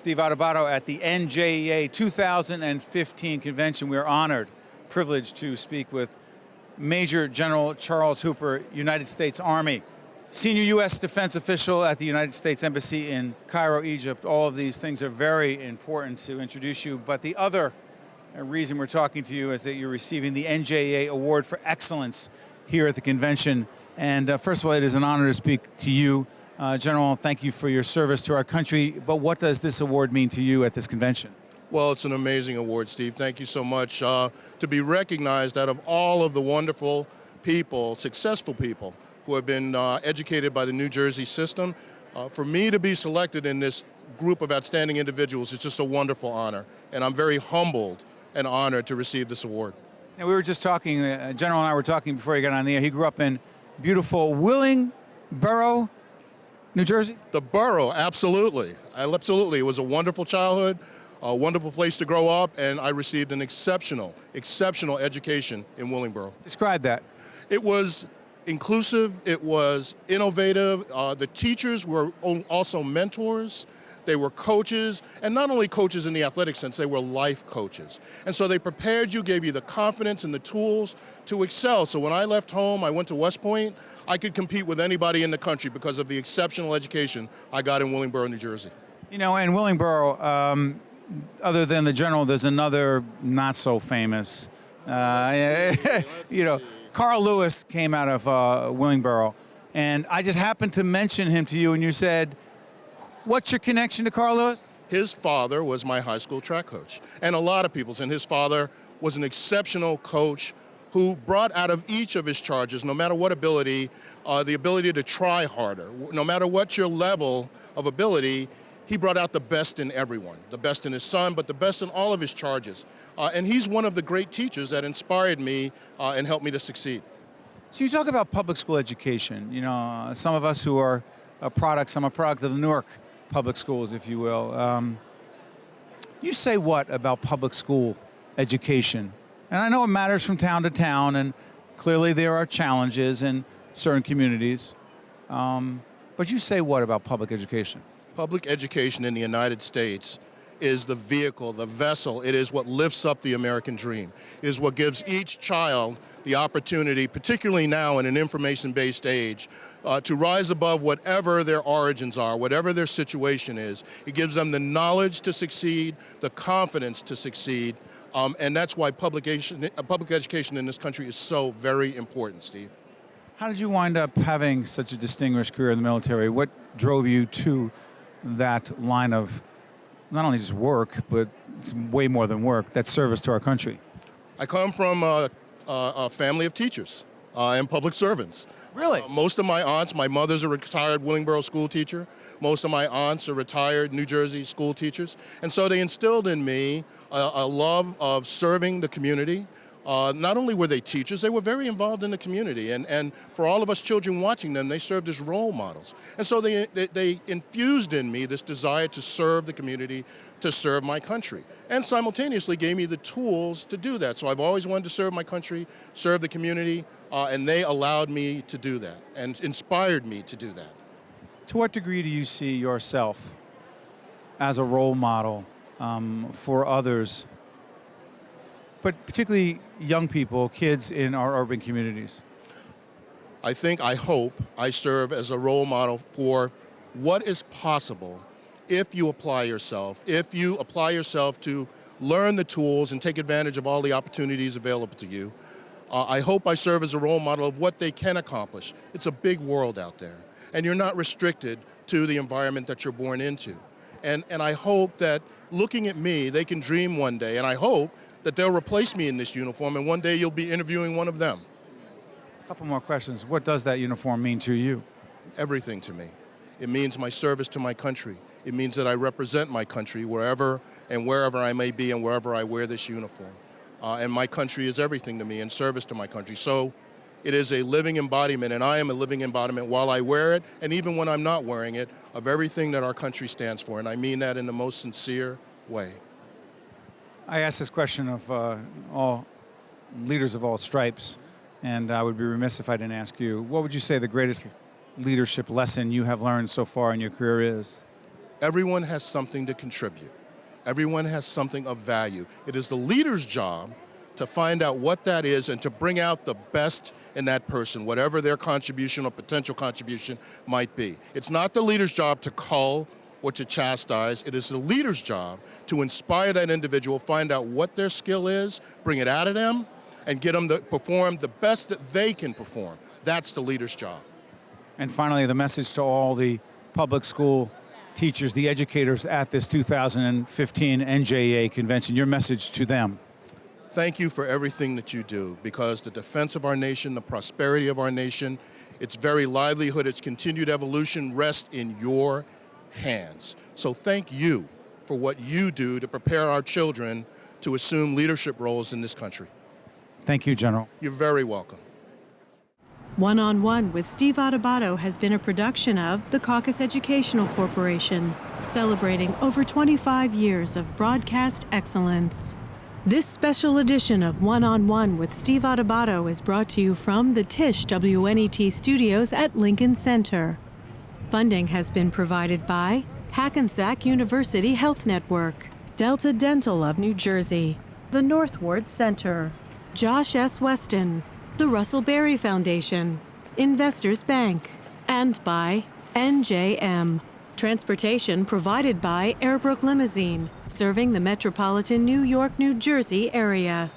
Steve Adubato at the NJEA 2015 convention. We are honored, privileged to speak with Major General Charles Hooper, United States Army, senior U.S. defense official at the United States Embassy in Cairo, Egypt. All of these things are very important to introduce you, but the other reason we're talking to you is that you're receiving the NJEA Award for Excellence here at the convention. And first of all, it is an honor to speak to you. General, thank you for your service to our country, but what does this award mean to you at this convention? Well, it's an amazing award, Steve. Thank you so much. To be recognized out of all of the wonderful people, successful people, who have been educated by the New Jersey system, for me to be selected in this group of outstanding individuals is just a wonderful honor, and I'm very humbled and honored to receive this award. Now, we were just talking, General and I were talking before he got on the air. He grew up in beautiful Willingboro, New Jersey? The borough, absolutely. Absolutely. It was a wonderful childhood, a wonderful place to grow up, and I received an exceptional education in Willingboro. Describe that. It was inclusive, it was innovative. The teachers were also mentors. They were coaches, and not only coaches in the athletic sense, they were life coaches. And so they prepared you, gave you the confidence and the tools to excel. So when I left home, I went to West Point, I could compete with anybody in the country because of the exceptional education I got in Willingboro, New Jersey. You know, in Willingboro, other than the General, there's another not so famous, you know, Carl Lewis came out of Willingboro, and I just happened to mention him to you, and you said, what's your connection to Carl Lewis? His father was my high school track coach, and a lot of people's, and his father was an exceptional coach who brought out of each of his charges, no matter what ability, the ability to try harder. No matter what your level of ability, he brought out the best in everyone, the best in his son, but the best in all of his charges. And he's one of the great teachers that inspired me and helped me to succeed. So you talk about public school education. You know, some of us who are products, I'm a product of the Newark public schools, if you will. You say what about public school education? And I know it matters from town to town, and clearly there are challenges in certain communities. But you say what about public education? Public education in the United States is the vehicle, the vessel. It is what lifts up the American dream. It is what gives each child the opportunity, particularly now in an information-based age, to rise above whatever their origins are, whatever their situation is. It gives them the knowledge to succeed, the confidence to succeed, and that's why public education in this country is so very important, Steve. How did you wind up having such a distinguished career in the military? What drove you to that line of not only just work, but it's way more than work, that service to our country? I come from a family of teachers and public servants. Really? Most of my aunts, my mother's a retired Willingboro school teacher. Most of my aunts are retired New Jersey school teachers. And so they instilled in me a love of serving the community. Not only were they teachers, they were very involved in the community. And for all of us children watching them, they served as role models. And so they infused in me this desire to serve the community, to serve my country, and simultaneously gave me the tools to do that. So I've always wanted to serve my country, serve the community, and they allowed me to do that and inspired me to do that. To what degree do you see yourself as a role model for others, but particularly young people, kids in our urban communities? I hope I serve as a role model for what is possible if you apply yourself, to learn the tools and take advantage of all the opportunities available to you. I hope I serve as a role model of what they can accomplish. It's a big world out there, and you're not restricted to the environment that you're born into. And I hope that looking at me, they can dream one day, and I hope that they'll replace me in this uniform, and one day you'll be interviewing one of them. A couple more questions. What does that uniform mean to you? Everything to me. It means my service to my country. It means that I represent my country wherever and wherever I may be and wherever I wear this uniform. And my country is everything to me in service to my country. So it is a living embodiment, and I am a living embodiment while I wear it, and even when I'm not wearing it, of everything that our country stands for. And I mean that in the most sincere way. I asked this question of all leaders of all stripes, and I would be remiss if I didn't ask you, what would you say the greatest leadership lesson you have learned so far in your career is? Everyone has something to contribute. Everyone has something of value. It is the leader's job to find out what that is and to bring out the best in that person, whatever their contribution or potential contribution might be. It's not the leader's job to cull or to chastise. It is the leader's job to inspire that individual, find out what their skill is, bring it out of them, and get them to perform the best that they can perform. That's the leader's job. And finally, the message to all the public school teachers, the educators at this 2015 NJEA convention, your message to them. Thank you for everything that you do, because the defense of our nation, the prosperity of our nation, its very livelihood, its continued evolution rest in your hands. So thank you for what you do to prepare our children to assume leadership roles in this country. Thank you, General. You're very welcome. One-on-One with Steve Adubato has been a production of the CAUCUS Educational Corporation, celebrating over 25 years of broadcast excellence. This special edition of One-on-One with Steve Adubato is brought to you from the Tisch WNET studios at Lincoln Center. Funding has been provided by Hackensack University Health Network, Delta Dental of New Jersey, the Northward Center, Josh S. Weston, the Russell Berry Foundation, Investors Bank, and by NJM. Transportation provided by Airbrook Limousine, serving the metropolitan New York, New Jersey area.